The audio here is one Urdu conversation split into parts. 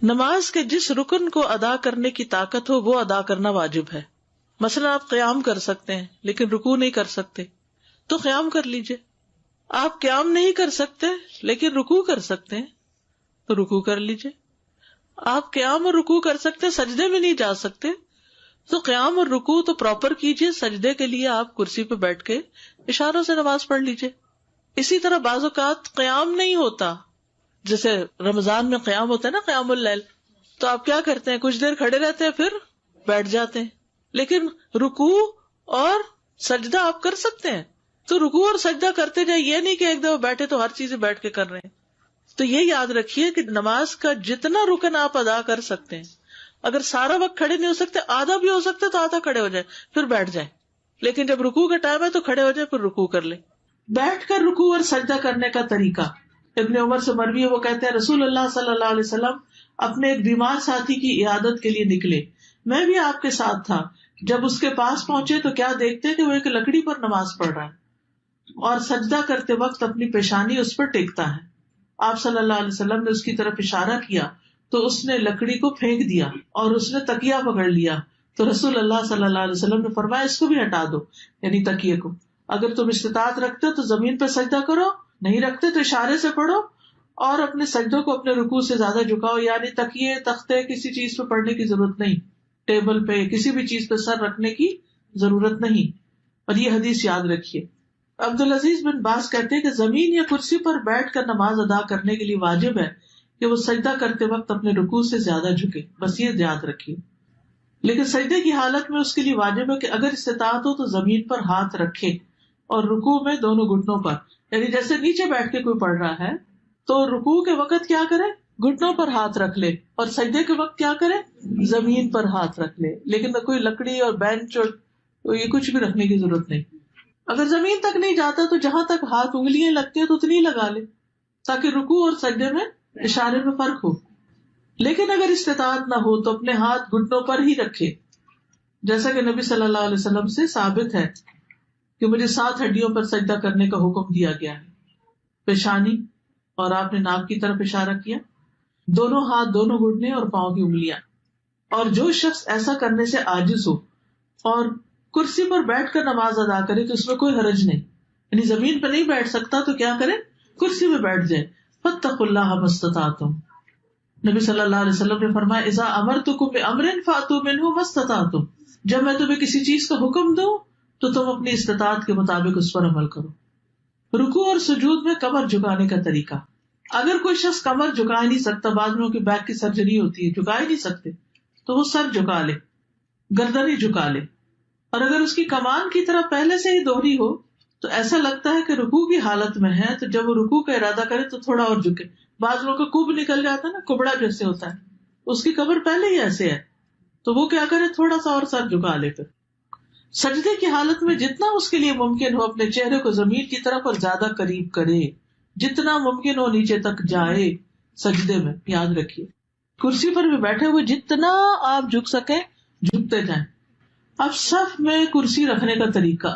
نماز کے جس رکن کو ادا کرنے کی طاقت ہو وہ ادا کرنا واجب ہے. مثلا آپ قیام کر سکتے ہیں لیکن رکوع نہیں کر سکتے تو قیام کر لیجئے. آپ قیام نہیں کر سکتے لیکن رکوع کر سکتے ہیں تو رکوع کر لیجئے. آپ قیام اور رکوع کر سکتے ہیں, سجدے میں نہیں جا سکتے تو قیام اور رکوع تو پراپر کیجئے. سجدے کے لیے آپ کرسی پہ بیٹھ کے اشاروں سے نماز پڑھ لیجئے. اسی طرح بعض اوقات قیام نہیں ہوتا, جیسے رمضان میں قیام ہوتا ہے نا, قیام اللیل, تو آپ کیا کرتے ہیں, کچھ دیر کھڑے رہتے ہیں پھر بیٹھ جاتے ہیں. لیکن رکوع اور سجدہ آپ کر سکتے ہیں تو رکوع اور سجدہ کرتے جائیں, یہ نہیں کہ ایک دفعہ بیٹھے تو ہر چیز بیٹھ کے کر رہے ہیں. تو یہ یاد رکھیے کہ نماز کا جتنا رکن آپ ادا کر سکتے ہیں, اگر سارا وقت کھڑے نہیں ہو سکتے, آدھا بھی ہو سکتا تو آدھا کھڑے ہو جائے پھر بیٹھ جائیں. لیکن جب رکوع کا ٹائم ہے تو کھڑے ہو جائے پھر رکوع کر لیں. بیٹھ کر رکوع اور سجدہ کرنے کا طریقہ, ابن عمر سے مروی ہے, وہ کہتے ہیں رسول اللہ صلی اللہ علیہ وسلم اپنے ایک بیمار ساتھی کی عیادت کے لیے نکلے, میں بھی آپ کے ساتھ تھا. جب اس کے پاس پہنچے تو کیا دیکھتے کہ وہ ایک لکڑی پر نماز پڑھ رہا ہے اور سجدہ کرتے وقت اپنی پیشانی اس پر ٹیکتا ہے. آپ صلی اللہ علیہ وسلم نے اس کی طرف اشارہ کیا تو اس نے لکڑی کو پھینک دیا اور اس نے تکیہ پکڑ لیا. تو رسول اللہ صلی اللہ علیہ وسلم نے فرمایا اس کو بھی ہٹا دو, یعنی تکیے کو. اگر تم استطاعت رکھتے ہو تو زمین پہ سجدہ کرو, نہیں رکھتے تو اشارے سے پڑھو اور اپنے سجدوں کو اپنے رکوع سے زیادہ جھکاؤ. یعنی تکیے, تختے, کسی چیز پہ پڑھنے کی ضرورت نہیں, ٹیبل پہ کسی بھی چیز پہ سر رکھنے کی ضرورت نہیں. اور یہ حدیث یاد رکھیے. عبدالعزیز بن باز کہتے ہیں کہ زمین یا کرسی پر بیٹھ کر نماز ادا کرنے کے لیے واجب ہے کہ وہ سجدہ کرتے وقت اپنے رکوع سے زیادہ جھکے, بس یہ یاد رکھیے. لیکن سجدے کی حالت میں اس کے لیے واجب ہے کہ اگر استطاعت ہو تو زمین پر ہاتھ رکھے اور رکوع میں دونوں گھٹنوں پر, یعنی جیسے نیچے بیٹھ کے کوئی پڑھ رہا ہے تو رکوع کے وقت کیا کرے, گھٹنوں پر ہاتھ رکھ لے, اور سجدے کے وقت کیا کرے, زمین پر ہاتھ رکھ لے. لیکن کوئی لکڑی اور بینچ اور یہ کچھ بھی رکھنے کی ضرورت نہیں. اگر زمین تک نہیں جاتا تو جہاں تک ہاتھ انگلیاں لگتی ہیں تو اتنی لگا لے تاکہ رکوع اور سجدے میں اشارے میں فرق ہو. لیکن اگر استطاعت نہ ہو تو اپنے ہاتھ گھٹنوں پر ہی رکھے, جیسا کہ نبی صلی اللہ علیہ وسلم سے ثابت ہے کہ مجھے 7 ہڈیوں پر سجدہ کرنے کا حکم دیا گیا ہے. پیشانی, اور آپ نے ناک کی طرف اشارہ کیا, دونوں ہاتھ, دونوں گھٹنے اور پاؤں کی انگلیاں. اور جو شخص ایسا کرنے سے عاجز ہو اور کرسی پر بیٹھ کر نماز ادا کرے تو اس میں کوئی حرج نہیں, یعنی زمین پہ نہیں بیٹھ سکتا تو کیا کرے, کرسی میں بیٹھ جائے. فاتقوا اللہ ما استطعتم, نبی صلی اللہ علیہ وسلم نے فرمایا اذا امرتکم بامر فاتوا منہ ما استطعتم, جب میں تمہیں کسی چیز کا حکم دوں تو تم اپنی استطاعت کے مطابق اس پر عمل کرو. رکوع اور سجود میں کمر جھکانے کا طریقہ, اگر کوئی شخص کمر جھکا نہیں سکتا, بعض لوگوں کی بیک کی سرجری ہوتی ہے, جھکا ہی نہیں سکتے, تو وہ سر جھکا لے, گردن ہی جھکا لے. اور اگر اس کی کمان کی طرح پہلے سے ہی دوہری ہو تو ایسا لگتا ہے کہ رکوع کی حالت میں ہے, تو جب وہ رکوع کا ارادہ کرے تو تھوڑا اور جھکے. بعض لوگوں کا کب نکل جاتا ہے نا, کبڑا جیسے ہوتا ہے, اس کی کمر پہلے ہی ایسے ہے, تو وہ کیا کرے, تھوڑا سا اور سر جھکا لے. پھر سجدے کی حالت میں جتنا اس کے لیے ممکن ہو اپنے چہرے کو زمین کی طرف اور زیادہ قریب کرے, جتنا ممکن ہو نیچے تک جائے سجدے میں. یاد رکھیے کرسی پر بھی بیٹھے ہوئے جتنا آپ جھک سکیں جھکتے جائیں. اب صف میں کرسی رکھنے کا طریقہ,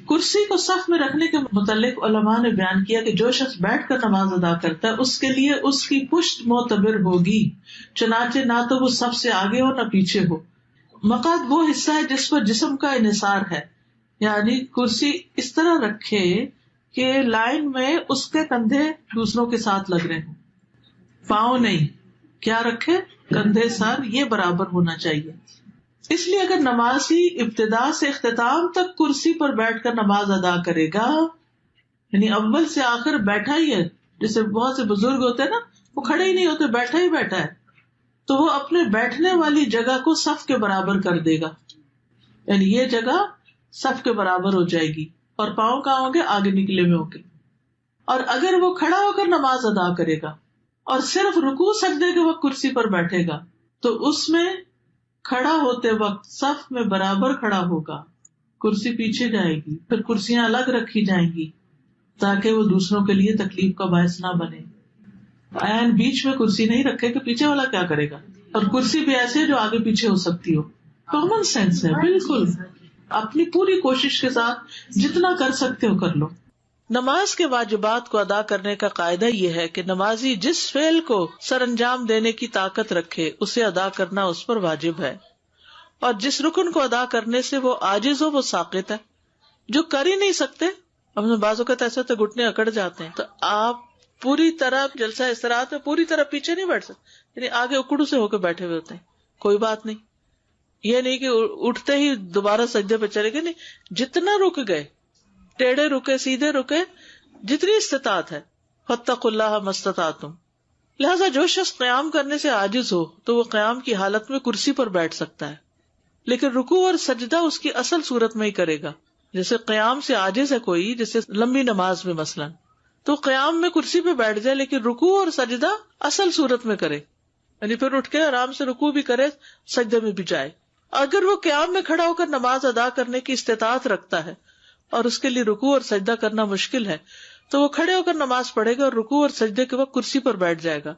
کرسی کو صف میں رکھنے کے متعلق علماء نے بیان کیا کہ جو شخص بیٹھ کر نماز ادا کرتا ہے اس کے لیے اس کی پشت معتبر ہوگی, چنانچہ نہ تو وہ صف سے آگے ہو نہ پیچھے ہو. مقعد وہ حصہ ہے جس پر جسم کا انحصار ہے, یعنی کرسی اس طرح رکھے کہ لائن میں اس کے کندھے دوسروں کے ساتھ لگ رہے ہوں, پاؤں نہیں, کیا رکھے, کندھے, سر یہ برابر ہونا چاہیے. اس لیے اگر نمازی ابتدا سے اختتام تک کرسی پر بیٹھ کر نماز ادا کرے گا, یعنی اول سے آخر بیٹھا ہی ہے, جیسے بہت سے بزرگ ہوتے ہیں نا, وہ کھڑے ہی نہیں ہوتے, بیٹھا ہی بیٹھا ہے, تو وہ اپنے بیٹھنے والی جگہ کو صف کے برابر کر دے گا, یعنی یہ جگہ صف کے برابر ہو جائے گی, اور پاؤں کہاں ہوں گے, آگے نکلے ہوئے ہوں گے. اور اگر وہ کھڑا ہو کر نماز ادا کرے گا اور صرف رکوع سجدے کے وقت کرسی پر بیٹھے گا تو اس میں کھڑا ہوتے وقت صف میں برابر کھڑا ہوگا, کرسی پیچھے جائے گی, پھر کرسیاں الگ رکھی جائیں گی تاکہ وہ دوسروں کے لیے تکلیف کا باعث نہ بنے. عین بیچ میں کرسی نہیں رکھے کہ پیچھے والا کیا کرے گا, اور کرسی بھی ایسے ہے جو آگے پیچھے ہو سکتی ہو. کامن سینس ہے بالکل, اپنی پوری کوشش کے ساتھ جتنا کر سکتے ہو کر لو. نماز کے واجبات کو ادا کرنے کا قاعدہ یہ ہے کہ نمازی جس فعل کو سر انجام دینے کی طاقت رکھے اسے ادا کرنا اس پر واجب ہے، اور جس رکن کو ادا کرنے سے وہ عاجز ہو وہ ساقط ہے۔ جو کر ہی نہیں سکتے، ہم بعض اوقات ایسے تو گھٹنے اکڑ جاتے ہیں، تو آپ پوری طرح جلسہ استراحت میں پوری طرح پیچھے نہیں بیٹھ سکتے، یعنی آگے اکڑو سے ہو کے بیٹھے ہوئے ہوتے ہیں، کوئی بات نہیں، یہ نہیں کہ اٹھتے ہی دوبارہ سجدے پہ چلے گئے، نہیں، جتنا رک گئے، ٹیڑھے رکے، سیدھے رکے، جتنی استطاعت ہے، فاتقوا اللہ ما استطعتم۔ لہذا جو شخص قیام کرنے سے عاجز ہو تو وہ قیام کی حالت میں کرسی پر بیٹھ سکتا ہے، لیکن رکوع اور سجدہ اس کی اصل صورت میں ہی کرے گا۔ جیسے قیام سے عاجز ہے کوئی، جیسے لمبی نماز میں مثلاً، تو قیام میں کرسی پہ بیٹھ جائے، لیکن رکوع اور سجدہ اصل صورت میں کرے، یعنی پھر اٹھ کے آرام سے رکوع بھی کرے، سجدے میں بھی جائے۔ اگر وہ قیام میں کھڑا ہو کر نماز ادا کرنے کی استطاعت رکھتا ہے اور اس کے لیے رکوع اور سجدہ کرنا مشکل ہے، تو وہ کھڑے ہو کر نماز پڑھے گا اور رکوع اور سجدے کے وقت کرسی پر بیٹھ جائے گا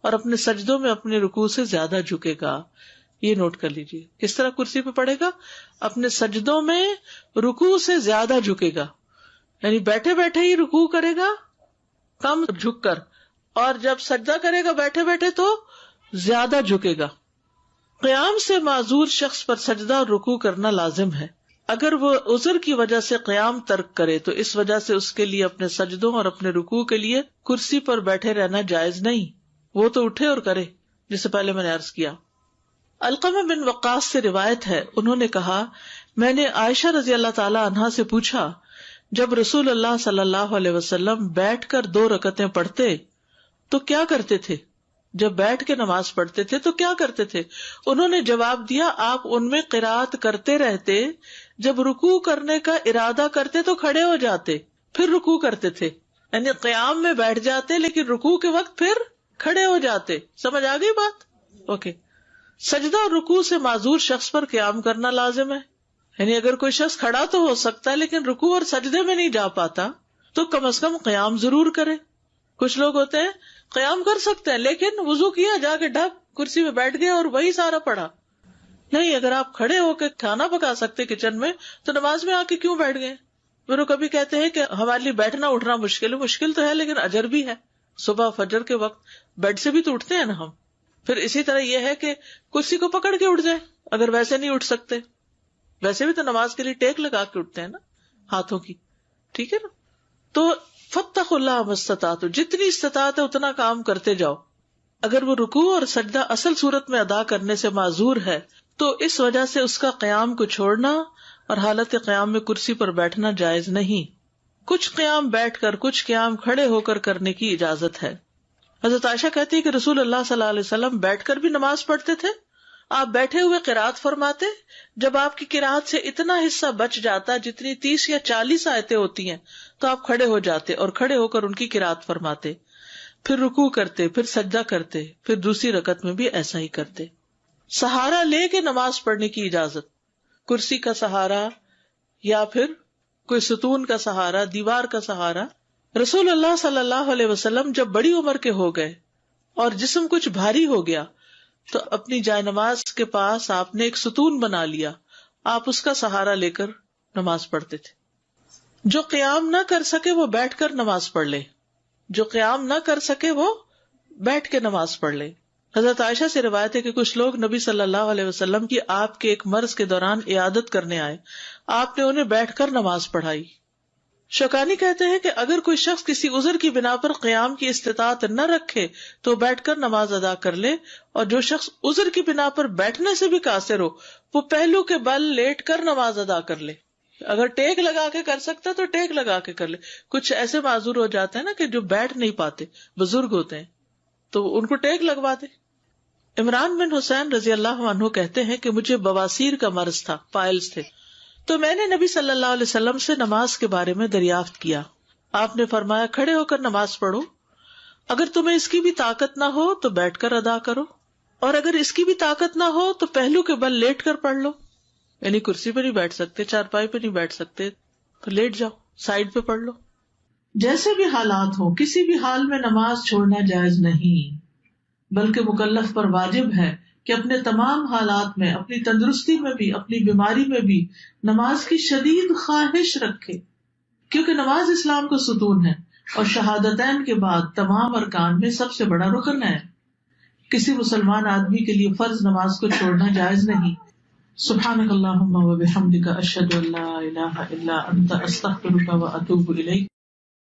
اور اپنے سجدوں میں اپنے رکوع سے زیادہ جھکے گا۔ یہ نوٹ کر لیجیے، کس طرح کرسی پہ پڑھے گا؟ اپنے سجدوں میں رکوع سے زیادہ جھکے گا، یعنی بیٹھے بیٹھے ہی رکوع کرے گا کم جھک کر، اور جب سجدہ کرے گا بیٹھے بیٹھے تو زیادہ جھکے گا۔ قیام سے معذور شخص پر سجدہ اور رکوع کرنا لازم ہے۔ اگر وہ عذر کی وجہ سے قیام ترک کرے تو اس وجہ سے اس کے لیے اپنے سجدوں اور اپنے رکوع کے لیے کرسی پر بیٹھے رہنا جائز نہیں، وہ تو اٹھے اور کرے، جسے پہلے میں نے عرض کیا۔ علقمہ بن وقاص سے روایت ہے، انہوں نے کہا، میں نے عائشہ رضی اللہ تعالی عنہا سے پوچھا، جب رسول اللہ صلی اللہ علیہ وسلم بیٹھ کر 2 رکعتیں پڑھتے تو کیا کرتے تھے؟ جب بیٹھ کے نماز پڑھتے تھے تو کیا کرتے تھے؟ انہوں نے جواب دیا، آپ ان میں قرات کرتے رہتے، جب رکوع کرنے کا ارادہ کرتے تو کھڑے ہو جاتے، پھر رکوع کرتے تھے، یعنی قیام میں بیٹھ جاتے لیکن رکوع کے وقت پھر کھڑے ہو جاتے۔ سمجھ آ گئی بات؟ اوکے۔ سجدہ اور رکوع سے معذور شخص پر قیام کرنا لازم ہے، یعنی اگر کوئی شخص کھڑا تو ہو سکتا ہے لیکن رکوع اور سجدے میں نہیں جا پاتا تو کم از کم قیام ضرور کرے۔ کچھ لوگ ہوتے ہیں قیام کر سکتے ہیں لیکن وضو کیا، جا کے ڈھک کرسی پہ بیٹھ گئے اور وہی سارا پڑھا۔ نہیں، اگر آپ کھڑے ہو کے کھانا پکا سکتے کچن میں تو نماز میں آ کے کیوں بیٹھ گئے؟ پھر وہ کبھی کہتے ہیں کہ ہمارے لیے بیٹھنا اٹھنا مشکل ہے، مشکل تو ہے لیکن اجر بھی ہے۔ صبح فجر کے وقت بیڈ سے بھی تو اٹھتے ہیں نا ہم۔ پھر اسی طرح یہ ہے کہ کرسی کو پکڑ کے اٹھ جائے اگر ویسے نہیں اٹھ سکتے، ویسے بھی تو نماز کے لیے ٹیک لگا کے اٹھتے ہیں نا ہاتھوں کی، ٹھیک ہے نا؟ تو فاتقوا اللہ ما استطعتم، جتنی استطاعت ہے اتنا کام کرتے جاؤ۔ اگر وہ رکوع اور سجدہ اصل صورت میں ادا کرنے سے معذور ہے تو اس وجہ سے اس کا قیام کو چھوڑنا اور حالت قیام میں کرسی پر بیٹھنا جائز نہیں۔ کچھ قیام بیٹھ کر، کچھ قیام کھڑے ہو کر کرنے کی اجازت ہے۔ حضرت عائشہ کہتی ہے کہ رسول اللہ صلی اللہ علیہ وسلم بیٹھ کر بھی نماز پڑھتے تھے، آپ بیٹھے ہوئے قرات فرماتے، جب آپ کی قرات سے اتنا حصہ بچ جاتا جتنی 30 یا 40 آیتیں ہوتی ہیں تو آپ کھڑے ہو جاتے اور کھڑے ہو کر ان کی قرات فرماتے، پھر رکوع کرتے، پھر سجدہ کرتے، پھر دوسری رکعت میں بھی ایسا ہی کرتے۔ سہارا لے کے نماز پڑھنے کی اجازت، کرسی کا سہارا یا پھر کوئی ستون کا سہارا، دیوار کا سہارا۔ رسول اللہ صلی اللہ علیہ وسلم جب بڑی عمر کے ہو گئے اور جسم کچھ بھاری ہو گیا تو اپنی جائے نماز کے پاس آپ نے ایک ستون بنا لیا، آپ اس کا سہارا لے کر نماز پڑھتے تھے۔ جو قیام نہ کر سکے وہ بیٹھ کر نماز پڑھ لے، جو قیام نہ کر سکے وہ بیٹھ کے نماز پڑھ لے۔ حضرت عائشہ سے روایت ہے کہ کچھ لوگ نبی صلی اللہ علیہ وسلم کی آپ کے ایک مرض کے دوران عیادت کرنے آئے، آپ نے انہیں بیٹھ کر نماز پڑھائی۔ شوکانی کہتے ہیں کہ اگر کوئی شخص کسی عذر کی بنا پر قیام کی استطاعت نہ رکھے تو بیٹھ کر نماز ادا کر لے، اور جو شخص عذر کی بنا پر بیٹھنے سے بھی قاصر ہو وہ پہلو کے بل لیٹ کر نماز ادا کر لے۔ اگر ٹیک لگا کے کر سکتا تو ٹیک لگا کے کر لے۔ کچھ ایسے معذور ہو جاتے ہیں نا کہ جو بیٹھ نہیں پاتے، بزرگ ہوتے ہیں، تو ان کو ٹیک لگوا دے۔ عمران بن حسین رضی اللہ عنہ کہتے ہیں کہ مجھے بواسیر کا مرض تھا، پائلز تھے، تو میں نے نبی صلی اللہ علیہ وسلم سے نماز کے بارے میں دریافت کیا۔ آپ نے فرمایا، کھڑے ہو کر نماز پڑھو، اگر تمہیں اس کی بھی طاقت نہ ہو تو بیٹھ کر ادا کرو، اور اگر اس کی بھی طاقت نہ ہو تو پہلو کے بل لیٹ کر پڑھ لو، یعنی کرسی پہ نہیں بیٹھ سکتے، چارپائی پہ نہیں بیٹھ سکتے تو لیٹ جاؤ، سائڈ پہ پڑھ لو۔ جیسے بھی حالات ہوں کسی بھی حال میں نماز چھوڑنا جائز نہیں، بلکہ مکلف پر واجب ہے کہ اپنے تمام حالات میں، اپنی تندرستی میں بھی، اپنی بیماری میں بھی نماز کی شدید خواہش رکھے۔ کیونکہ نماز اسلام کا ستون ہے اور شہادتین کے بعد تمام ارکان میں سب سے بڑا رکن ہے. کسی مسلمان آدمی کے لیے فرض نماز کو چھوڑنا جائز نہیں. سبحانک اللہم و بحمدک اشہد ان لا الہ الا انت استغفرک و اتوب الیک.